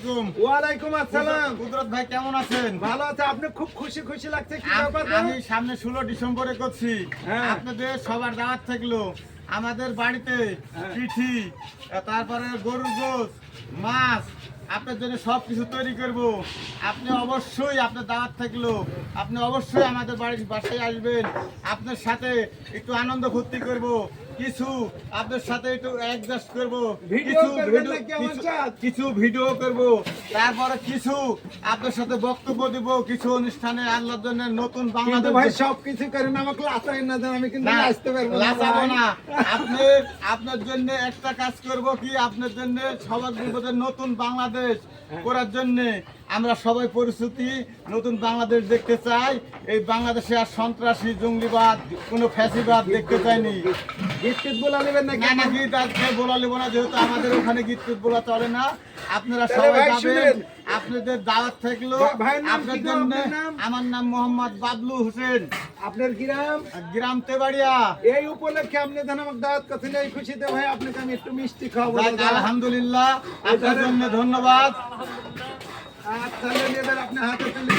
আলাইকুম। ওয়ালাইকুম আসসালাম। কুদরত ভাই কেমন আছেন? ভালো আছে, আপনি খুব খুশি খুশি লাগছে, কি ব্যাপার? আমি সামনে 16 ডিসেম্বরে করছি। হ্যাঁ। আপনাদের সবার দাওয়াত থাকলো আমাদের বাড়িতে। হ্যাঁ। পিঠি, তারপরে গরুর গোশত, মাছ, আপনার জন্য সবকিছু তৈরি করব। আপনি অবশ্যই, আপনার দাওয়াত থাকলো, আপনি অবশ্যই আমাদের বাসায় আসবেন। আপনার সাথে একটু আনন্দ ফুর্তি করব, কিছু আপনার সাথে একটু অ্যাডজাস্ট করব, ভিডিও করবেন নাকি আমার সাথে? কিছু ভিডিও করব, তারপরে কিছু আপনার সাথে বক্তব্য দিব, কিছু অনুষ্ঠানে আল্লাহর জন্য নতুন কিন্তু বাংলাদেশ। ভাই সবকিছু করেন, আমাকে লাচাই না দেন, আমি কিন্তু না, আসতে পারবো না লাচাবো ভাই। না। আপনার জন্য একটা কাজ করব কি, আপনার জন্য সবার বিপদে নতুন বাংলাদেশ করার জন্য আমরা সবাই পরিস্থিতি নতুন বাংলাদেশ দেখতে চাই। এই বাংলাদেশে আর সন্ত্রাসী, জঙ্গিবাদ, কোনো ফ্যাসিবাদ দেখতে চাইনি। গীত টিত বলা নেবেন নাকি? না না, গীত আজকে বলা নেবো না, যেহেতু আমাদের ওখানে গীত টিত বলা চলে না। আপনারা তাহলে সবাই ভাই যাবেন, শুনেন। আপনাদের দাওয়াত থাকলো। ভাইয়ের নাম কি আপনার গো, জন্য আপনার নাম? আমার নাম মোহাম্মদ বাবলু হোসেন, আপনার গ্রাম? গ্রাম তেবাড়িয়া। এই উপলক্ষে আপনি ধন আমাকে দাওয়াত করছেন, এই খুশিতে ভাই আপনাকে আমি একটু মিষ্টি খাওয়াবো। যাক, আলহামদুলিল্লাহ, আপনার জন্য ধন্যবাদ। আর তাহলে এবার আপনি হাতে তুলে